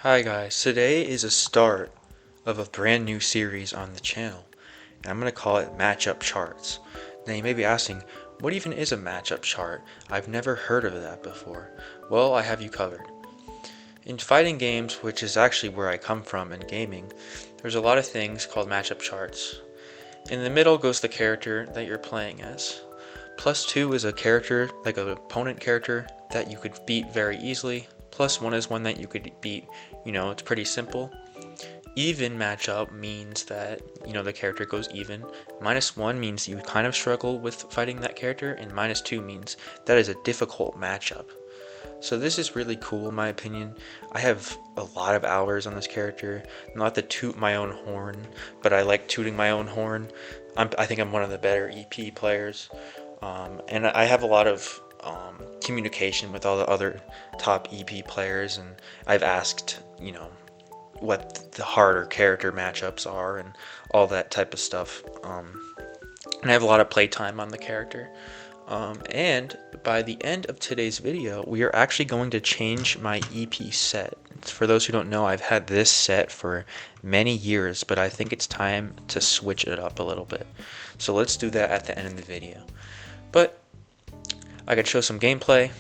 Hi guys, today is a start of a brand new series on the channel, and I'm going to call it Matchup Charts. Now you may be asking, what even is a matchup chart? I've never heard of that before. Well, I have you covered. In fighting games, which is actually where I come from in gaming, there's a lot of things called matchup charts. In the middle goes the character that you're playing as. +2 is a character, like an opponent character, that you could beat very easily. +1 is one that you could beat, it's pretty simple. Even matchup means that, the character goes even. -1 means you kind of struggle with fighting that character, and -2 means that is a difficult matchup. So this is really cool in my opinion. I have a lot of hours on this character. Not to toot my own horn, but I like tooting my own horn. I think I'm one of the better EP players. And I have a lot of communication with all the other top EP players, and I've asked, what the harder character matchups are and all that type of stuff. And I have a lot of playtime on the character. And by the end of today's video, we are actually going to change my EP set. For those who don't know, I've had this set for many years, but I think it's time to switch it up a little bit. So let's do that at the end of the video. But I could show some gameplay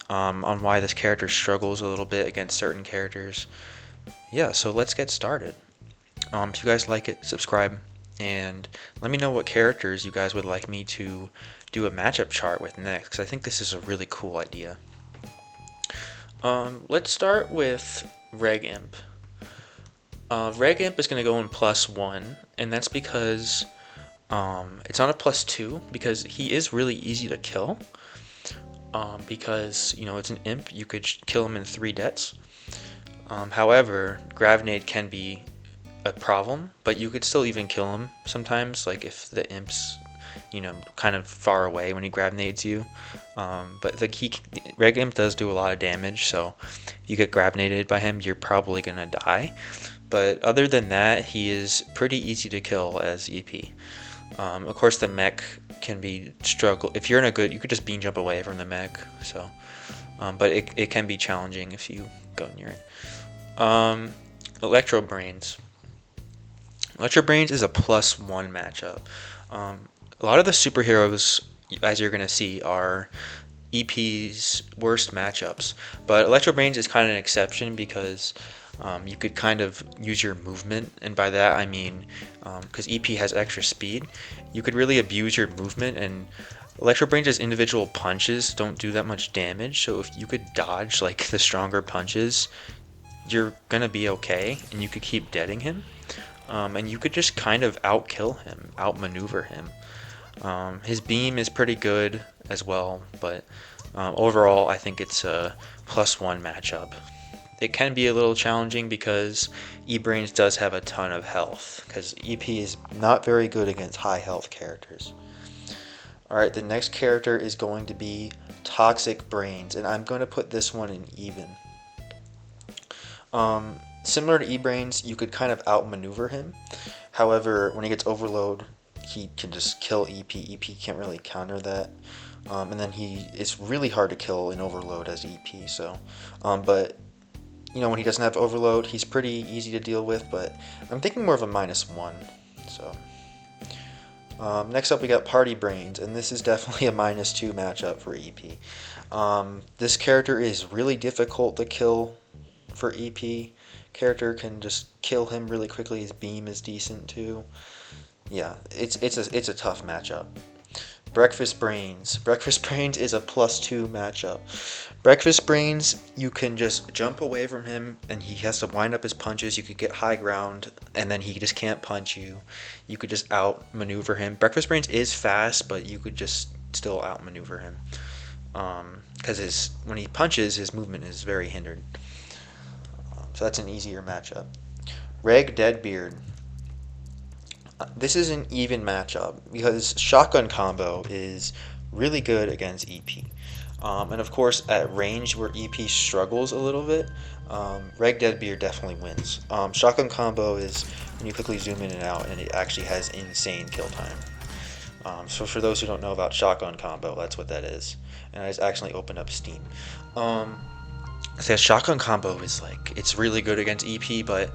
on why this character struggles a little bit against certain characters. Yeah, so let's get started. If you guys like it, subscribe, and let me know what characters you guys would like me to do a matchup chart with next, because I think this is a really cool idea. Let's start with Reg Imp. Reg Imp is going to go in +1, and that's because it's not a +2, because he is really easy to kill. Because, it's an imp, you could kill him in 3 deaths. However, Gravinade can be a problem, but you could still even kill him sometimes, like if the imp's, kind of far away when he gravinades you. But Reg Imp does do a lot of damage, so if you get gravinaded by him, you're probably gonna die. But other than that, he is pretty easy to kill as EP. Of course, the mech can be struggle. If you're in a good, you could just beam jump away from the mech. So, but it can be challenging if you go near it. Electro Brains. Electro Brains is a +1 matchup. A lot of the superheroes, as you're gonna see, are EP's worst matchups, but Electro Brains is kind of an exception because you could kind of use your movement, and by that I mean because EP has extra speed, you could really abuse your movement, and Electro Brains' individual punches don't do that much damage, so if you could dodge like the stronger punches, you're gonna be okay, and you could keep deading him, and you could just kind of outkill him, outmaneuver him. His beam is pretty good as well, but overall I think it's a +1 matchup. It can be a little challenging because E-Brains does have a ton of health, because EP is not very good against high health characters. Alright, the next character is going to be Toxic Brains, and I'm going to put this one in even. Similar to E-Brains, you could kind of outmaneuver him. However, when he gets overload, he can just kill EP. EP can't really counter that. And then it's really hard to kill in overload as EP. So, but when he doesn't have overload, he's pretty easy to deal with. But I'm thinking more of a -1. So, next up we got Party Brains, and this is definitely a -2 matchup for EP. This character is really difficult to kill for EP. Character can just kill him really quickly. His beam is decent too. Yeah, it's a tough matchup. Breakfast Brains. Breakfast Brains is a +2 matchup. Breakfast Brains, you can just jump away from him, and he has to wind up his punches. You could get high ground, and then he just can't punch you. You could just outmaneuver him. Breakfast Brains is fast, but you could just still outmaneuver him. Because when he punches, his movement is very hindered. So that's an easier matchup. Reg Deadbeard. This is an even matchup because shotgun combo is really good against EP. And of course, at range where EP struggles a little bit, Reg Deadbeard definitely wins. Shotgun combo is when you quickly zoom in and out, and it actually has insane kill time. So for those who don't know about shotgun combo, that's what that is. And I just actually opened up Steam. So shotgun combo is like, it's really good against EP, but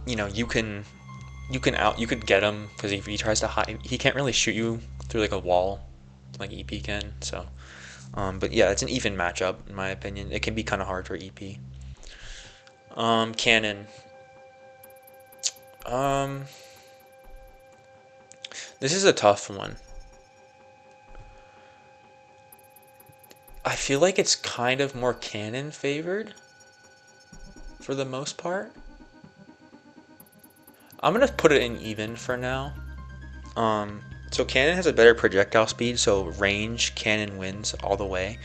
you know, you could get him because if he tries to hide, he can't really shoot you through like a wall like EP can. So but yeah, it's an even matchup in my opinion. It can be kind of hard for EP. Cannon. This is a tough one. I feel like it's kind of more cannon favored for the most part. I'm gonna put it in even for now. So cannon has a better projectile speed, so range, cannon wins all the way.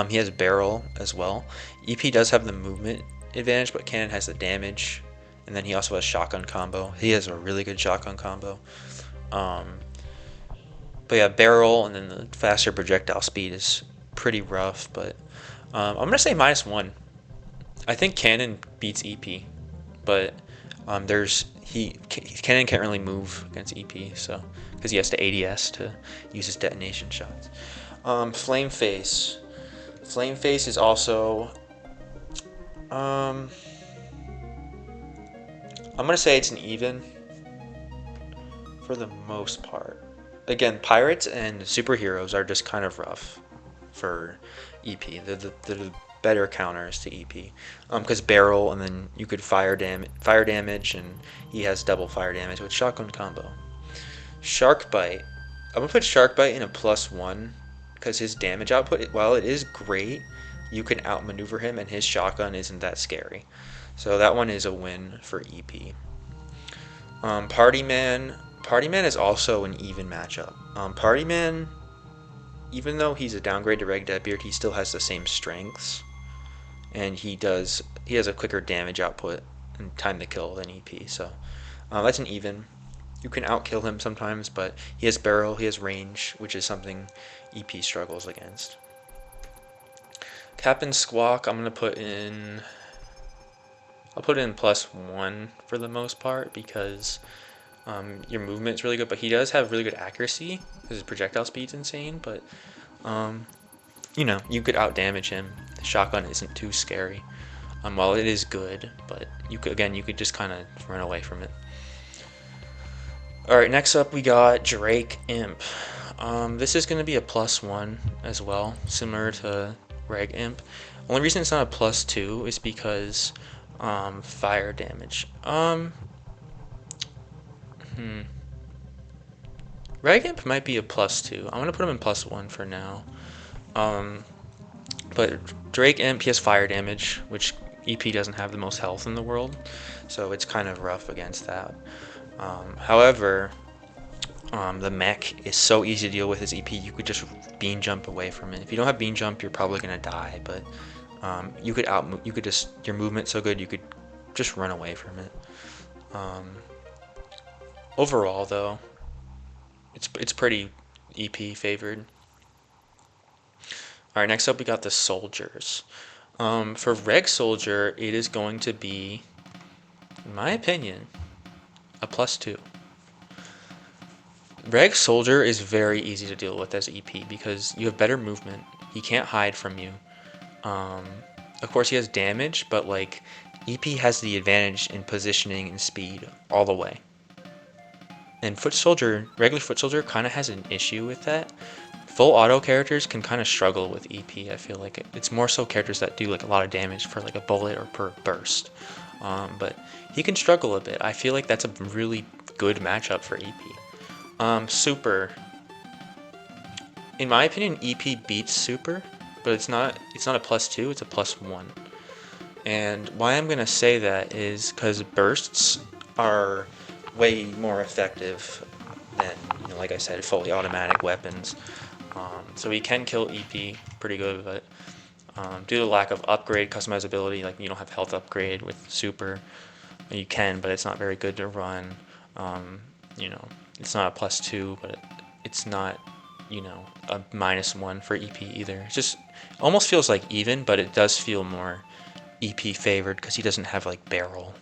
He has barrel as well. EP does have the movement advantage, but cannon has the damage, and then he also has shotgun combo. He has a really good shotgun combo. But yeah, barrel and then the faster projectile speed is pretty rough. But I'm gonna say -1. I think cannon beats EP, but cannon can't really move against EP, so because he has to ADS to use his detonation shots. Flame face is also I'm gonna say it's an even for the most part. Again, pirates and superheroes are just kind of rough for EP. They're the better counters to EP, because barrel and then you could fire damage, and he has double fire damage with shotgun combo. Shark bite. I'm gonna put shark bite in a +1 because his damage output, while it is great, you can outmaneuver him, and his shotgun isn't that scary. So that one is a win for EP. Party man is also an even matchup. Party man, even though he's a downgrade to Reg Deadbeard, he still has the same strengths, and he has a quicker damage output and time to kill than EP. So that's an even. You can outkill him sometimes, but he has barrel, he has range, which is something EP struggles against. Cap and Squawk, I'll put in +1 for the most part, because your movement's really good, but he does have really good accuracy because his projectile speed's insane. But you know, you could out damage him. The shotgun isn't too scary. While it is good, but you could just kind of run away from it. All right, next up we got Drake Imp. This is going to be a +1 as well, similar to Reg Imp. Only reason it's not a +2 is because fire damage. Reg Imp might be a +2. I'm gonna put him in +1 for now. But Drake Imp, he has fire damage, which EP doesn't have the most health in the world, so it's kind of rough against that. However, the mech is so easy to deal with as EP. You could just bean jump away from it. If you don't have bean jump, you're probably gonna die. But your movement's so good, you could just run away from it. Overall, though, it's pretty EP favored. All right, next up we got the soldiers. For Reg Soldier, it is going to be, in my opinion, a +2. Reg Soldier is very easy to deal with as EP because you have better movement. He can't hide from you. Of course, he has damage, but like EP has the advantage in positioning and speed all the way. And regular Foot Soldier kind of has an issue with that. Full auto characters can kind of struggle with EP. I feel like it's more so characters that do like a lot of damage for like a bullet or per burst. But he can struggle a bit. I feel like that's a really good matchup for EP. Super. In my opinion, EP beats Super, but it's not a +2. It's a +1. And why I'm gonna say that is because bursts are way more effective than, like I said, fully automatic weapons. So he can kill EP pretty good, but due to the lack of upgrade customizability, like you don't have health upgrade with Super. You can, but it's not very good to run. It's not a +2, but it's not, a -1 for EP either. It just almost feels like even, but it does feel more EP favored because he doesn't have like barrel.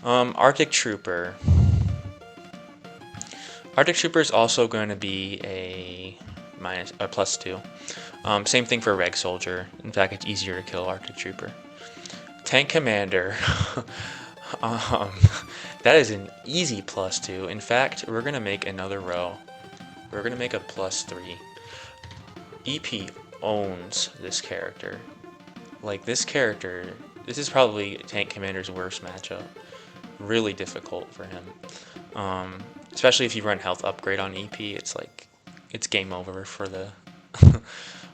Arctic Trooper. Arctic Trooper is also going to be a +2. Same thing for Reg Soldier. In fact, it's easier to kill Arctic Trooper. Tank Commander. um, that is an easy +2. In fact, we're going to make another row. We're going to make a +3. EP owns this character. Like, this character, this is probably Tank Commander's worst matchup. Really difficult for him. Especially if you run health upgrade on EP, it's like, it's game over for the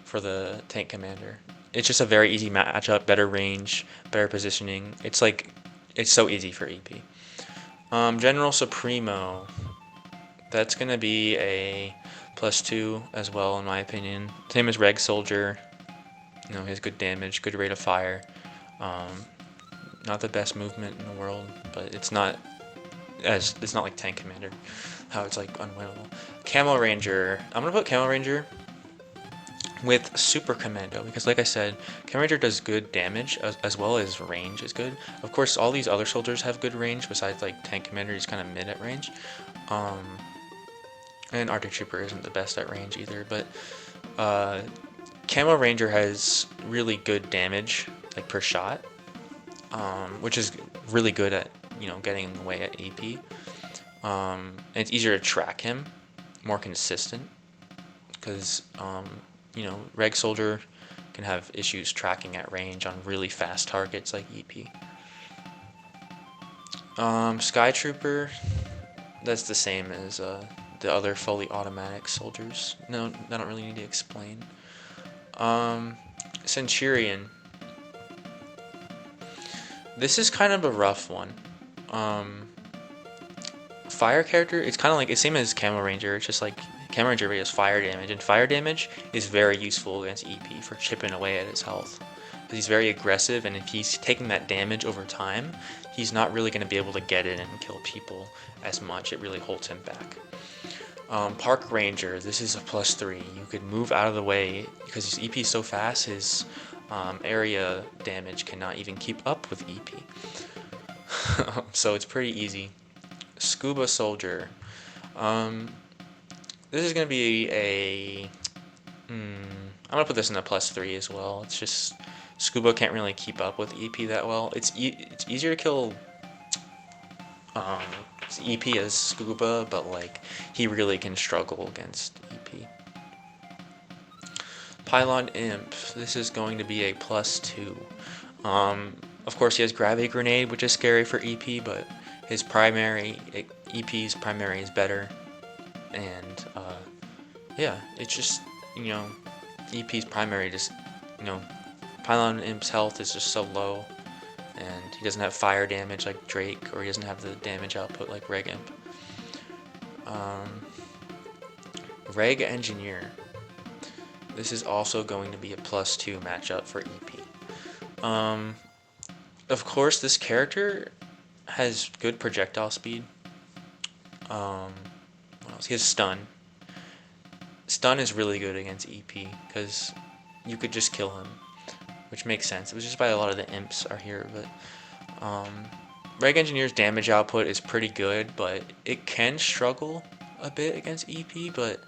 for the Tank Commander. It's just a very easy matchup, better range, better positioning. It's like, it's so easy for EP. General Supremo, that's gonna be a +2 as well, in my opinion. Same as Reg Soldier. You know, he has good damage, good rate of fire. Not the best movement in the world, but it's not like Tank Commander, how it's like unwinnable. Camo Ranger, I'm gonna put Camo Ranger with Super Commando, because like I said, Camo Ranger does good damage as well as range is good. Of course, all these other soldiers have good range besides like Tank Commander, he's kind of mid at range. And Arctic Trooper isn't the best at range either, but Camo Ranger has really good damage, like per shot, which is really good at, you know, getting away at EP. And it's easier to track him, more consistent, because you know, Reg Soldier can have issues tracking at range on really fast targets like EP. Sky Trooper, that's the same as the other fully automatic soldiers. No, I don't really need to explain. Centurion. This is kind of a rough one. Fire character, it's kind of like, it's same as Camo Ranger, it's just like Camo Ranger has fire damage, and fire damage is very useful against EP for chipping away at his health. Because he's very aggressive, and if he's taking that damage over time, he's not really going to be able to get in and kill people as much. It really holds him back. Park Ranger, this is a +3. You could move out of the way, because his EP is so fast, his area damage cannot even keep up with EP. So it's pretty easy. Scuba Soldier. This is going to be a... I'm going to put this in a +3 as well. It's just... Scuba can't really keep up with EP that well. It's easier to kill EP as Scuba, but like, he really can struggle against EP. Pylon Imp. This is going to be a +2. Of course, he has Gravity Grenade, which is scary for EP, but his primary, EP's primary is better. And, yeah, it's just, you know, EP's primary just, you know, Pylon Imp's health is just so low, and he doesn't have fire damage like Drake, or he doesn't have the damage output like Reg Imp. Reg Engineer. This is also going to be a +2 matchup for EP. Of course, this character has good projectile speed. What else? He has stun. Stun is really good against EP, because you could just kill him, which makes sense. It was just why a lot of the imps are here, but Reg Engineer's damage output is pretty good, but it can struggle a bit against EP, but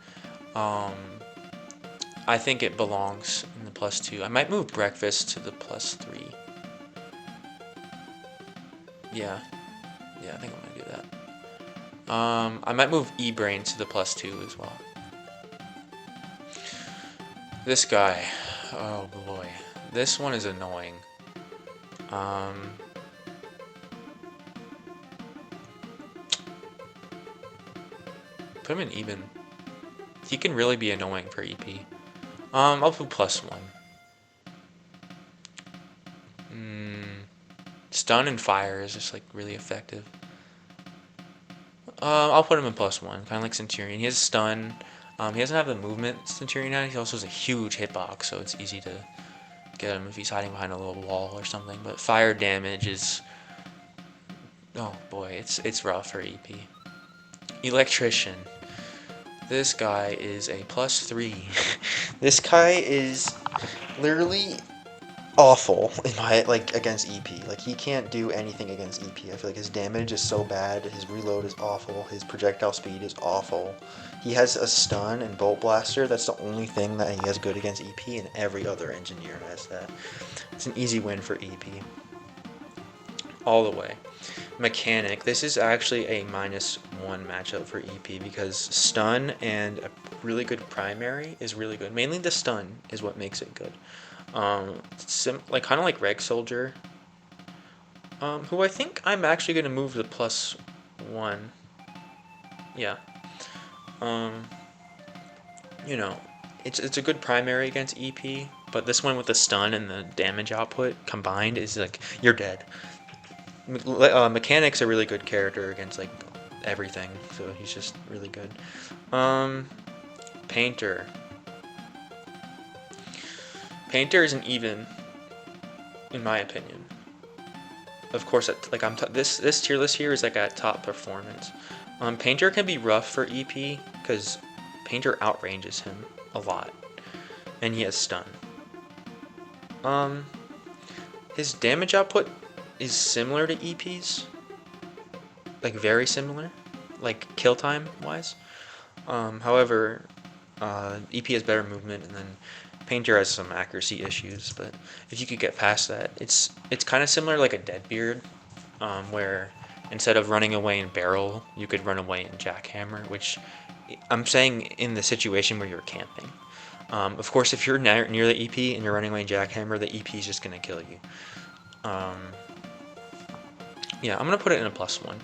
I think it belongs in the +2. I might move Breakfast to the +3. Yeah, I think I'm gonna do that. I might move E-Brain to the +2 as well. This guy, oh boy, this one is annoying. Put him in even. He can really be annoying for EP. I'll put +1. Stun and fire is just like really effective. I'll put him in +1, kind of like Centurion. He has stun. He doesn't have the movement Centurion has. He also has a huge hitbox, so it's easy to get him if he's hiding behind a little wall or something. But fire damage is, oh boy, it's rough for EP. Electrician. This guy is a +3. This guy is literally awful in my against EP. Like he can't do anything against EP. I feel like his damage is so bad, his reload is awful, his projectile speed is awful. He has a stun and bolt blaster. That's the only thing that he has good against EP, and every other engineer has that. It's an easy win for EP. All the way. Mechanic. This is actually a -1 matchup for EP because stun and a really good primary is really good. Mainly the stun is what makes it good. Kind of like Reg Soldier, who I think I'm actually going to move to +1. Yeah. You know, it's a good primary against EP, but this one with the stun and the damage output combined is like, you're dead. Mechanic's a really good character against like everything, so he's just really good. Painter. Painter isn't even, in my opinion. Of course, this tier list here is like at top performance. Painter can be rough for EP because Painter outranges him a lot, and he has stun. His damage output is similar to EP's, like very similar, like kill time wise. However, EP has better movement, and then Painter has some accuracy issues. But if you could get past that, it's kind of similar like a Deadbeard, where instead of running away in barrel, you could run away in jackhammer, which I'm saying in the situation where you're camping. Of course, if you're near the EP and you're running away in jackhammer, the EP is just gonna kill you. Yeah, I'm gonna put it in a +1.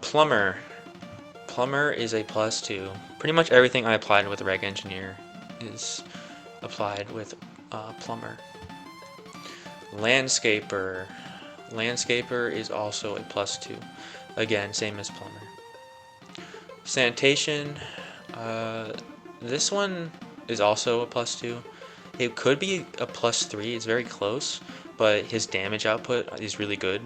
Plumber. Plumber is a +2. Pretty much everything I applied with Reg Engineer is applied with Plumber. Landscaper. Landscaper is also a +2. Again, same as Plumber. Sanitation. This one is also a +2. It could be a +3. It's very close, but his damage output is really good,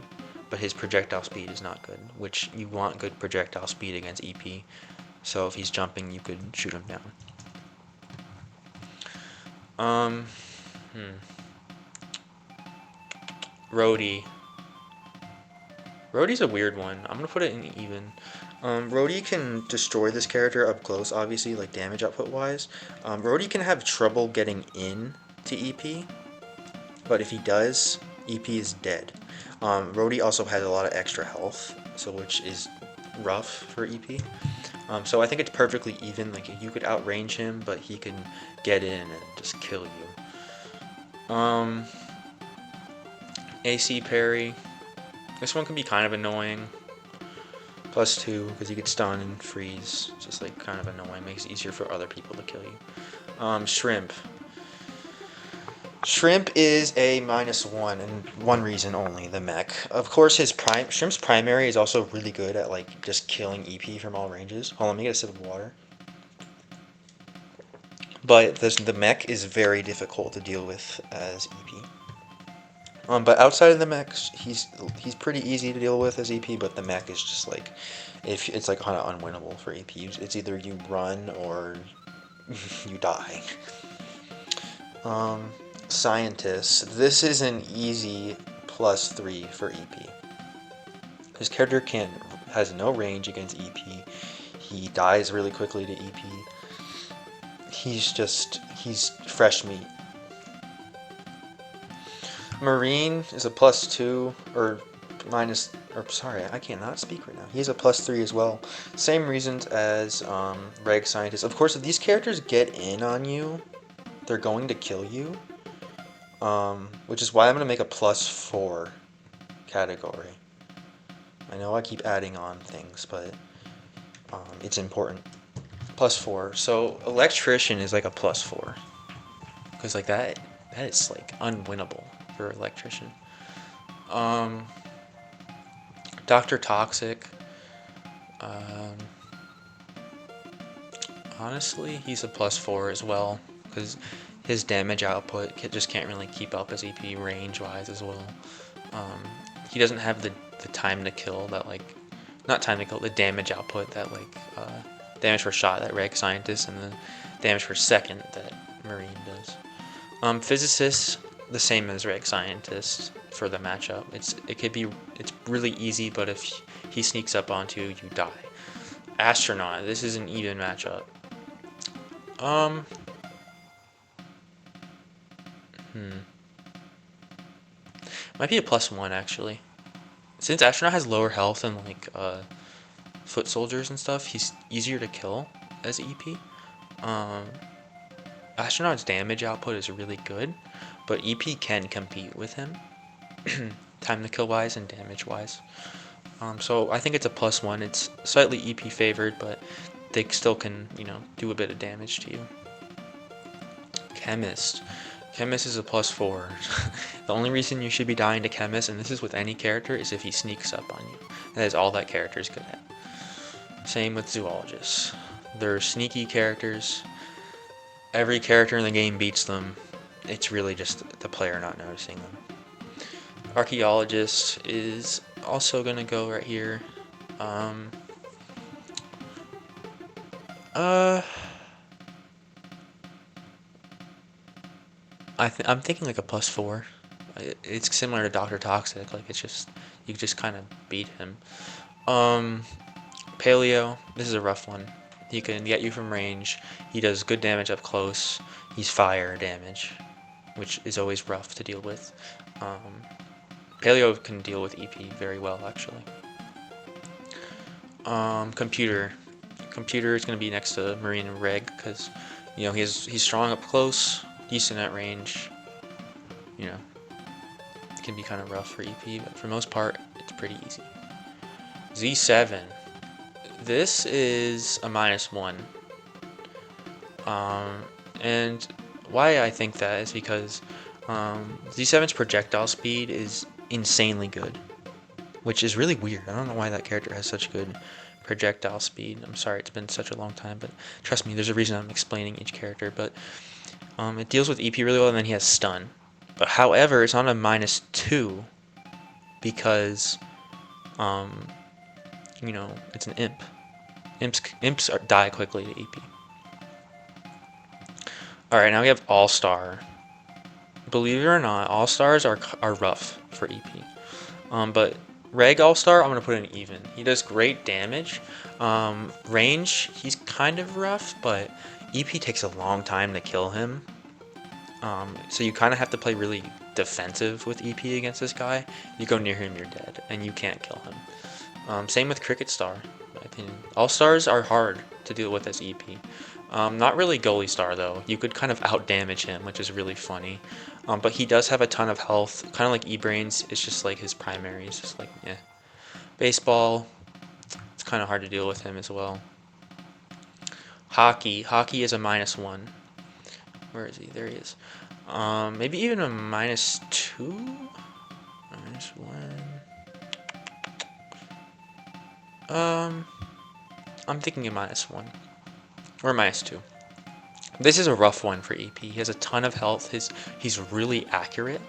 but his projectile speed is not good, which you want good projectile speed against EP. So if he's jumping, you could shoot him down. Rhodey. Rhodey's a weird one. I'm gonna put it in even. Rhodey can destroy this character up close, obviously, like damage output wise. Rhodey can have trouble getting in to EP, but if he does, EP is dead. Rhodey also has a lot of extra health, so which is rough for EP. So I think it's perfectly even. Like you could outrange him, but he can get in and just kill you. AC parry. This one can be kind of annoying. +2 because you get stun and freeze. Just like kind of annoying. Makes it easier for other people to kill you. Shrimp. Shrimp is a -1, and one reason only, the mech. Of course, Shrimp's primary is also really good at like just killing EP from all ranges. Hold on, let me get a sip of water. But the mech is very difficult to deal with as EP. But outside of the mechs, he's pretty easy to deal with as EP. But the mech is just like, if it's like kind of unwinnable for EP. It's either you run or you die. Scientist. This is an easy +3 for EP. His character has no range against EP. He dies really quickly to EP. He's fresh meat. Marine is a +2 or sorry, I cannot speak right now. He's a +3 as well. Same reasons as Reg Scientist. Of course, if these characters get in on you, they're going to kill you. Which is why I'm going to make a +4 category. I know I keep adding on things, but it's important. +4. So Electrician is like a +4. Because like that is like unwinnable for Electrician. Dr. Toxic. Honestly, he's a +4 as well. Because his damage output just can't really keep up as EP range-wise as well. He doesn't have the time to kill that, like, not time to kill, the damage output that, like, damage per shot that Reg Scientist and the damage per second that Marine does. Physicist, the same as Reg Scientist for the matchup. It's really easy, but if he sneaks up onto you, you die. Astronaut, this is an even matchup. Might be a +1 actually. Since Astronaut has lower health than like foot soldiers and stuff, he's easier to kill as EP. Astronaut's damage output is really good, but EP can compete with him, time to kill wise and damage wise. So I think it's a +1. It's slightly EP favored, but they still can, you know, do a bit of damage to you. Chemist. Chemist is a +4. The only reason you should be dying to Chemist, and this is with any character, is if he sneaks up on you. That is all that character is good at. Same with Zoologists. They're sneaky characters. Every character in the game beats them. It's really just the player not noticing them. Archaeologist is also gonna go right here. I'm thinking like a +4. It's similar to Dr. Toxic. Like it's just you just kind of beat him. Paleo. This is a rough one. He can get you from range. He does good damage up close. He's fire damage, which is always rough to deal with. Paleo can deal with EP very well, actually. Computer. Computer is going to be next to Marine and Reg because, you know, he's strong up close, decent at range. You know, it can be kind of rough for EP, but for most part, it's pretty easy. Z7. This is a -1. And why I think that is because Z7's projectile speed is insanely good, which is really weird. I don't know why that character has such good projectile speed. I'm sorry, it's been such a long time, but trust me, there's a reason I'm explaining each character. But it deals with EP really well, and then he has stun. But however, it's on a -2 because you know, it's an imp. Imps die quickly to EP. Alright, now we have All-Star. Believe it or not, All-Stars are rough for EP. But Reg All-Star, I'm going to put in even. He does great damage. Range, he's kind of rough, but EP takes a long time to kill him. So you kind of have to play really defensive with EP against this guy. You go near him, you're dead, and you can't kill him. Same with Cricket Star, in my opinion. All-Stars are hard to deal with as EP. Not really Goalie Star, though. You could kind of out-damage him, which is really funny. But he does have a ton of health, kind of like E-Brains. It's just like his primary. It's just like, yeah. Baseball, it's kind of hard to deal with him as well. Hockey. Hockey is a -1. Where is he? There he is. Maybe even a -2? -1. I'm thinking a -1. Or -2. This is a rough one for EP. He has a ton of health. He's really accurate.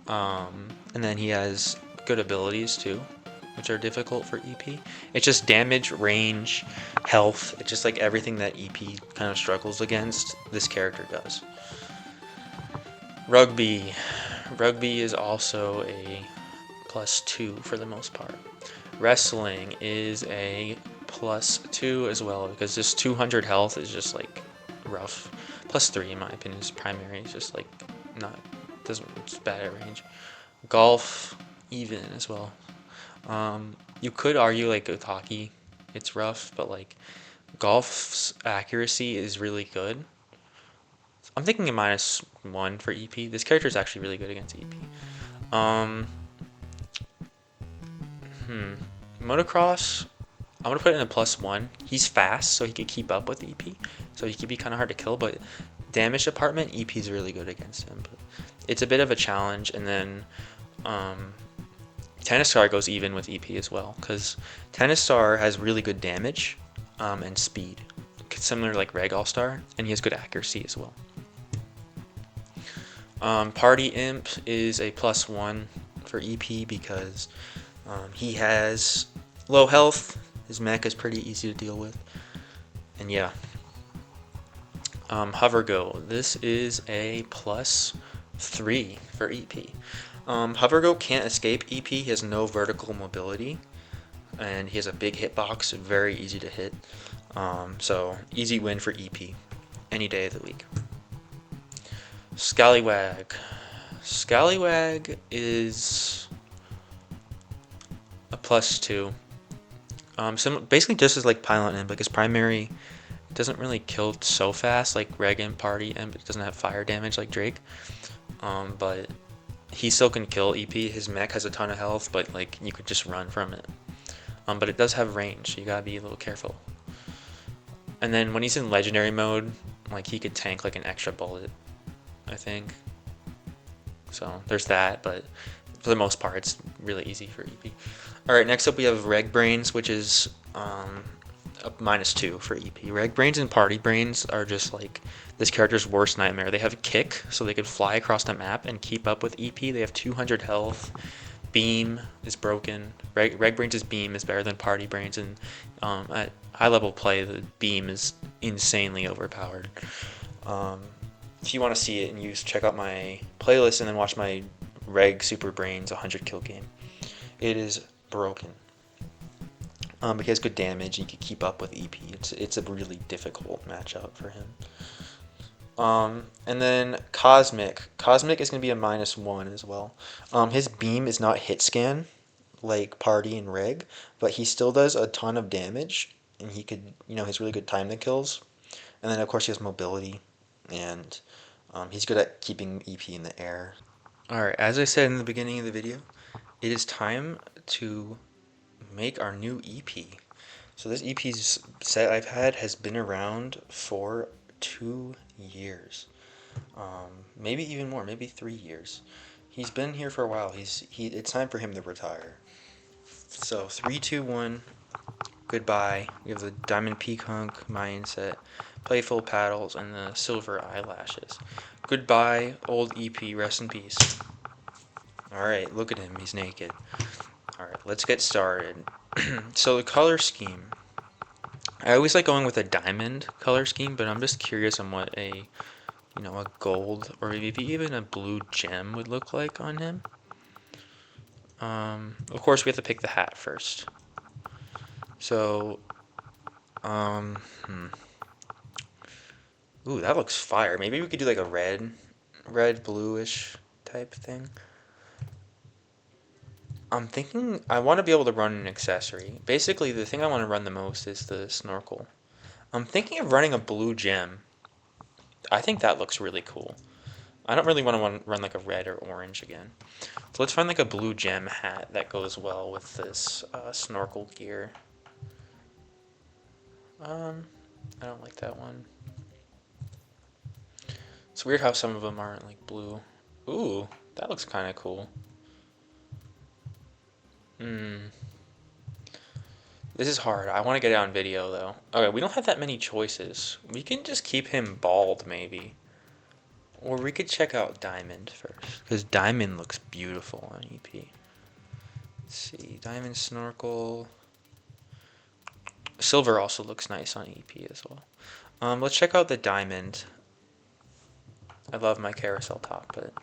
And then he has good abilities too, which are difficult for EP. It's just damage, range, health. It's just like everything that EP kind of struggles against, this character does. Rugby. Rugby is also a +2 for the most part. Wrestling is a +2 as well, because this 200 health is just like rough. +3 in my opinion is primary. It's just like it's bad at range. Golf, even as well. You could argue like with hockey, it's rough, but like golf's accuracy is really good. I'm thinking a -1 for EP. This character is actually really good against EP. Motocross, I'm gonna put it in a +1. He's fast, so he could keep up with EP. So he could be kind of hard to kill, but damage department, EP is really good against him. But it's a bit of a challenge. And then Tennis Star goes even with EP as well, because Tennis Star has really good damage and speed, similar to like Reg All Star, and he has good accuracy as well. Party Imp is a +1 for EP because he has low health. His mech is pretty easy to deal with, and yeah. Hover Go. This is a +4 3 for EP. Hovergoat can't escape EP. He has no vertical mobility, and he has a big hitbox, very easy to hit. So easy win for EP any day of the week. Scallywag. Scallywag is a +2. Basically just as like Pylon Imp, like his primary doesn't really kill so fast like Reg Imp, Party Imp. It doesn't have fire damage like Drake. But he still can kill EP. His mech has a ton of health, but like you could just run from it. But it does have range, so you gotta be a little careful. And then when he's in legendary mode, like he could tank like an extra bullet, I think. So there's that, but for the most part, it's really easy for EP. All right, next up we have Reg Brains, which is a -2 for EP. Reg Brains and Party Brains are just like this character's worst nightmare. They have a kick, so they can fly across the map and keep up with EP. They have 200 health. Beam is broken. Reg Brains' beam is better than Party Brains, and at high level play, the beam is insanely overpowered. If you want to see it, and check out my playlist and then watch my Reg Super Brains 100 kill game. It is broken. But he has good damage. He can keep up with EP. It's a really difficult matchup for him. And then Cosmic. Cosmic is going to be a -1 as well. His beam is not hit scan like Party and Reg, but he still does a ton of damage, and he could, has really good time to kills. And then of course he has mobility, and he's good at keeping EP in the air. Alright, as I said in the beginning of the video, it is time to make our new EP. So this EP's set I've had has been around for 2 years, maybe even more, maybe 3 years. He's been here for a while. It's time for him to retire. So 3, 2, 1, goodbye. We have the Diamond Peak Hunk mindset, Playful Paddles, and the Silver Eyelashes. Goodbye, old EP. Rest in peace. All right, look at him. He's naked. All right, let's get started. So the color scheme. I always like going with a diamond color scheme, but I'm just curious on what a gold or maybe even a blue gem would look like on him. Of course, we have to pick the hat first. So, ooh, that looks fire. Maybe we could do like a red bluish type thing. I'm thinking I want to be able to run an accessory. Basically, the thing I want to run the most is the snorkel. I'm thinking of running a blue gem. I think that looks really cool. I don't really want to run like a red or orange again. So let's find like a blue gem hat that goes well with this snorkel gear. I don't like that one. It's weird how some of them aren't like blue. Ooh, that looks kind of cool. This is hard. I want to get it on video though. Okay, we don't have that many choices. We can just keep him bald maybe. Or we could check out Diamond first, because Diamond looks beautiful on EP. Let's see, Diamond Snorkel. Silver also looks nice on EP as well. Let's check out the Diamond. I love my carousel top, but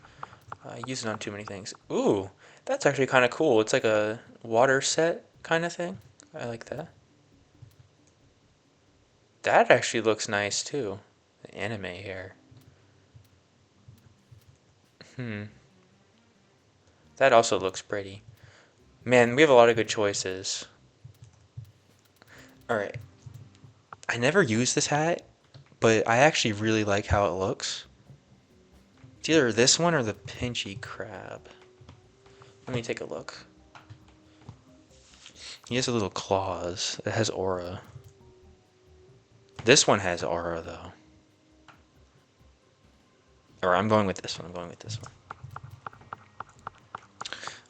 I use it on too many things. Ooh, that's actually kind of cool. It's like a water set kind of thing. I like that. That actually looks nice too. The anime hair. That also looks pretty. Man, we have a lot of good choices. Alright. I never used this hat, but I actually really like how it looks. It's either this one or the Pinchy Crab. Let me take a look. He has a little claws. It has aura. This one has aura though. Or I'm going with this one.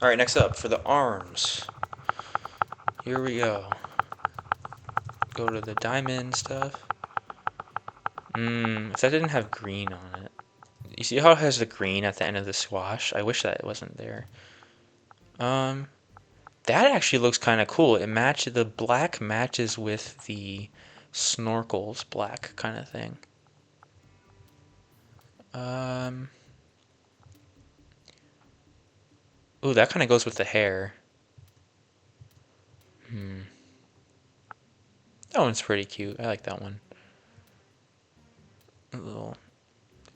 Alright, next up for the arms. Here we go. Go to the diamond stuff. If that didn't have green on it. You see how it has the green at the end of the swash? I wish that it wasn't there. That actually looks kind of cool. The black matches with the snorkel's black kind of thing. Ooh, that kind of goes with the hair. That one's pretty cute. I like that one. A little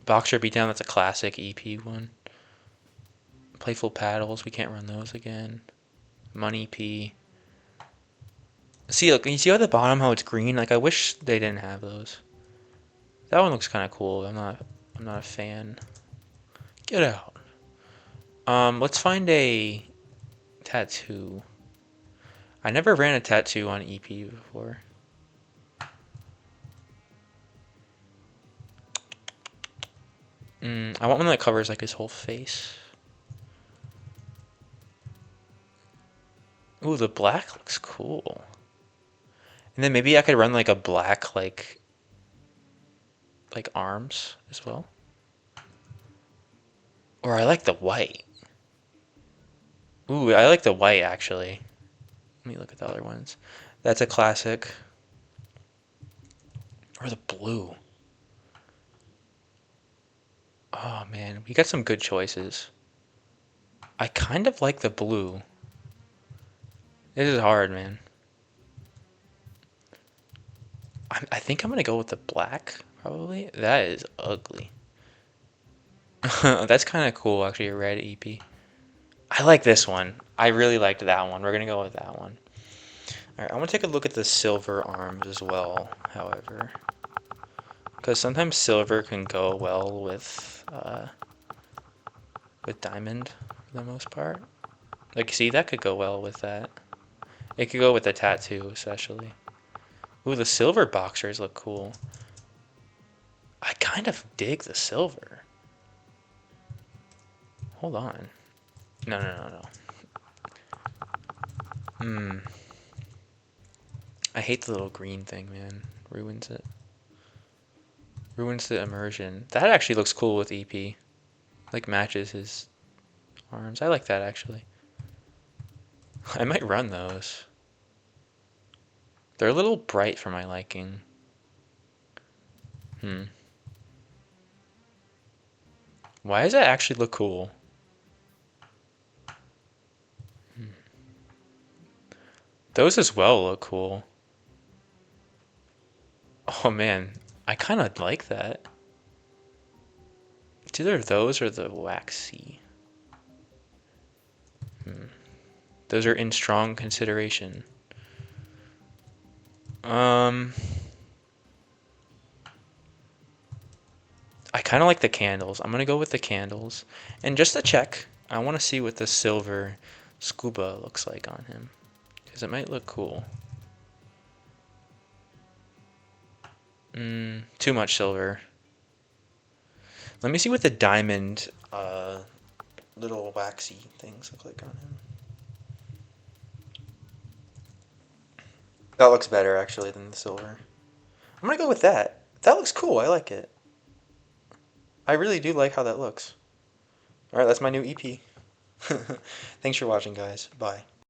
boxer beatdown. That's a classic EP one. Playful paddles. We can't run those again. Money P. See, look. You see at the bottom how it's green? Like I wish they didn't have those. That one looks kind of cool. I'm not a fan. Get out. Let's find a tattoo. I never ran a tattoo on EP before. I want one that covers like his whole face. Ooh, the black looks cool. And then maybe I could run like a black like arms as well. Or I like the white. Ooh, I like the white actually. Let me look at the other ones. That's a classic. Or the blue. Oh man, we got some good choices. I kind of like the blue. This is hard, man. I think I'm gonna go with the black, probably. That is ugly. That's kind of cool, actually, a red EP. I like this one. I really liked that one. We're gonna go with that one. Alright, I want to take a look at the silver arms as well, however. Because sometimes silver can go well with diamond, for the most part. Like, see, that could go well with that. It could go with the tattoo, especially. Ooh, the silver boxers look cool. I kind of dig the silver. Hold on. No. I hate the little green thing, man. Ruins it. Ruins the immersion. That actually looks cool with EP. Like, matches his arms. I like that, actually. I might run those. They're a little bright for my liking. Why does that actually look cool? Those as well look cool. Oh man, I kind of like that. It's either those or the waxy. Those are in strong consideration. I kind of like the candles. I'm gonna go with the candles. And just to check, I want to see what the silver scuba looks like on him. Because it might look cool. Too much silver. Let me see what the diamond little waxy things look like on him. That looks better actually than the silver. I'm gonna go with that. That looks cool. I like it. I really do like how that looks. Alright, that's my new EP. Thanks for watching, guys. Bye.